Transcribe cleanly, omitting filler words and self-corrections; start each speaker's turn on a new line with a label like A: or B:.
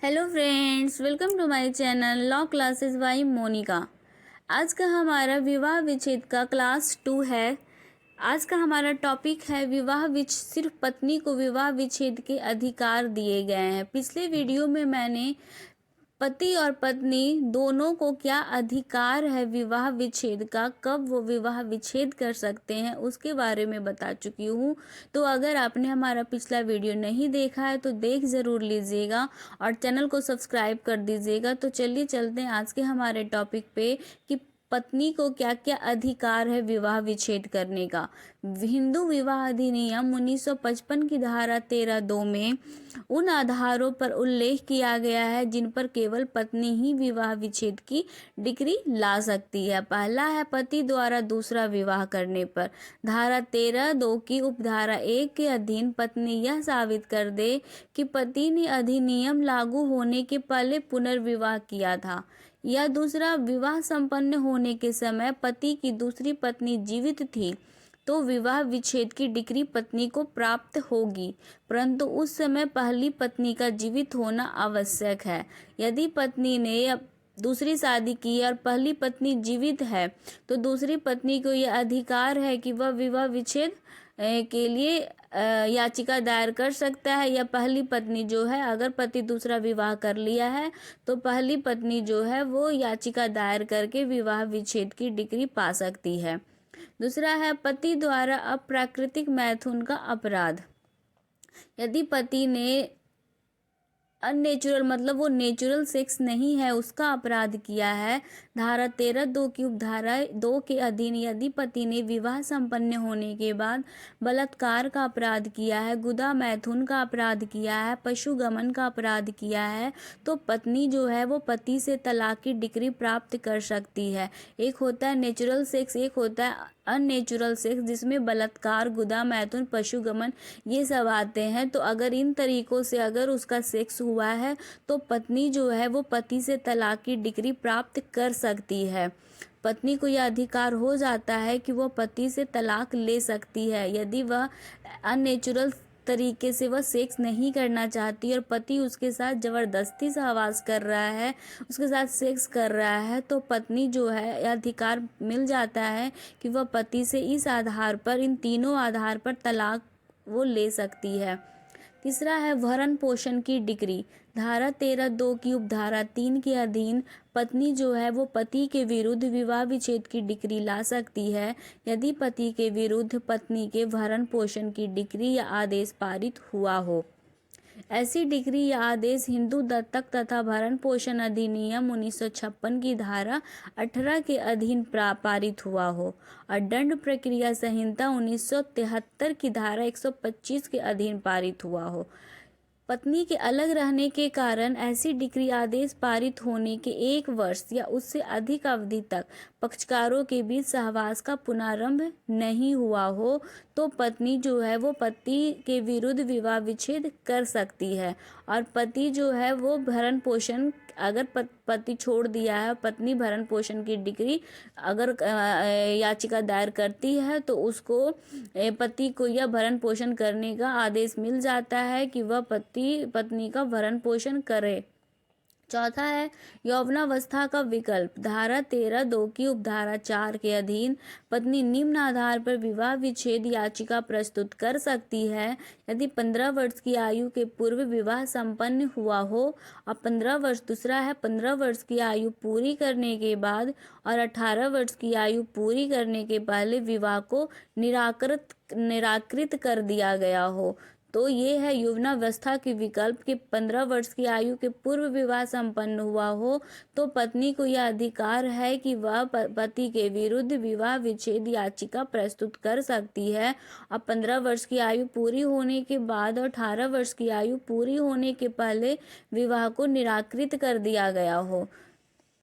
A: Hello friends, welcome to my channel law classes by Monica. आज का हमारा विवाह विच्छेद का क्लास 2 है। आज का हमारा टॉपिक है विवाह विच्छेद। सिर्फ पत्नी को विवाह विच्छेद के अधिकार दिए गए हैं। पिछले वीडियो में मैंने पति और पत्नी दोनों को क्या अधिकार है विवाह विच्छेद का, कब वो विवाह विच्छेद कर सकते हैं, उसके बारे में बता चुकी हूँ। तो अगर आपने हमारा पिछला वीडियो नहीं देखा है तो देख ज़रूर लीजिएगा और चैनल को सब्सक्राइब कर दीजिएगा। तो चलिए चलते हैं आज के हमारे टॉपिक पे कि पत्नी को क्या क्या अधिकार है विवाह विच्छेद करने का। हिंदू विवाह अधिनियम 1955 की धारा 13(2) में उन आधारों पर उल्लेख किया गया है जिन पर केवल पत्नी ही विवाह विच्छेद की डिक्री ला सकती है। पहला है पति द्वारा दूसरा विवाह करने पर। धारा 13(2) की उपधारा 1 के अधीन पत्नी यह साबित कर दे कि पति ने अधिनियम लागू होने के पहले पुनर्विवाह किया था या दूसरा विवाह संपन्न होने के समय पति की दूसरी पत्नी जीवित थी तो विवाह विच्छेद की डिक्री पत्नी को प्राप्त होगी, परंतु उस समय पहली पत्नी का जीवित होना आवश्यक है। यदि पत्नी ने दूसरी शादी की है और पहली पत्नी जीवित है तो दूसरी पत्नी को यह अधिकार है कि वह विवाह विच्छेद के लिए याचिका दायर कर सकता है, या पहली पत्नी जो है, अगर पति दूसरा विवाह कर लिया है तो पहली पत्नी जो है वो याचिका दायर करके विवाह विच्छेद की डिक्री पा सकती है। दूसरा है पति द्वारा अप्राकृतिक मैथुन का अपराध। यदि पति ने अननेचुरल मतलब वो नेचुरल सेक्स नहीं है उसका अपराध किया है, धारा 13(2) की उपधारा 2 के अधीन यदि पति ने विवाह संपन्न होने के बाद बलात्कार का अपराध किया है, गुदा मैथुन का अपराध किया है, पशुगमन का अपराध किया है, तो पत्नी जो है वो पति से तलाक की डिक्री प्राप्त कर सकती है। एक होता है नेचुरल सेक्स, एक होता है अननेचुरल सेक्स, जिसमें बलात्कार, गुदा मैथुन, पशुगमन ये सब आते हैं। तो अगर इन तरीकों से अगर उसका सेक्स हुआ है तो पत्नी जो है वो पति से तलाक की डिक्री प्राप्त कर सकती है। पत्नी को यह अधिकार हो जाता है कि वह पति से तलाक ले सकती है यदि वह अननेचुरल तरीके से वह सेक्स नहीं करना चाहती और पति उसके साथ ज़बरदस्ती सहवास कर रहा है, उसके साथ सेक्स कर रहा है, तो पत्नी जो है यह अधिकार मिल जाता है कि वह पति से इस आधार पर, इन तीनों आधार पर तलाक वो ले सकती है। तीसरा है भरण पोषण की डिक्री। धारा 13(2) की उपधारा 3 के अधीन पत्नी जो है वो पति के विरुद्ध विवाह विच्छेद की डिक्री ला सकती है यदि पति के विरुद्ध पत्नी के भरण पोषण की डिक्री या आदेश पारित हुआ हो। ऐसी डिक्री या आदेश हिंदू दत्तक तथा भरण पोषण अधिनियम 1956 की धारा 18 के अधीन पारित हुआ हो और दंड प्रक्रिया संहिता 1973 की धारा 125 के अधीन पारित हुआ हो। पत्नी के अलग रहने के कारण ऐसी डिक्री आदेश पारित होने के 1 वर्ष या उससे अधिक अवधि तक पक्षकारों के बीच सहवास का पुनरारंभ नहीं हुआ हो तो पत्नी जो है वो पति के विरुद्ध विवाह विच्छेद कर सकती है। और पति जो है वो भरण पोषण, अगर पति छोड़ दिया है, पत्नी भरण पोषण की डिक्री अगर याचिका दायर करती है तो उसको पति को यह भरण पोषण करने का आदेश मिल जाता है कि वह पत्नी का भरण पोषण करे। चौथा है यौवनावस्था का विकल्प। धारा 13(2) की उपधारा 4 के अधीन पत्नी निम्न आधार पर विवाह विच्छेद याचिका प्रस्तुत कर सकती है यदि 15 वर्ष की आयु के पूर्व विवाह संपन्न हुआ हो और 15 वर्ष, दूसरा है 15 वर्ष की आयु पूरी करने के बाद और 18 वर्ष की आयु पूरी करने के पहले विवाह को निराकृत कर दिया गया हो। तो ये है यौवनावस्था के विकल्प कि 15 वर्ष की आयु के पूर्व विवाह संपन्न हुआ हो तो पत्नी को यह अधिकार है कि वह पति के विरुद्ध विवाह विच्छेद याचिका प्रस्तुत कर सकती है और 15 वर्ष की आयु पूरी होने के बाद और 18 वर्ष की आयु पूरी होने के पहले विवाह को निराकृत कर दिया गया हो।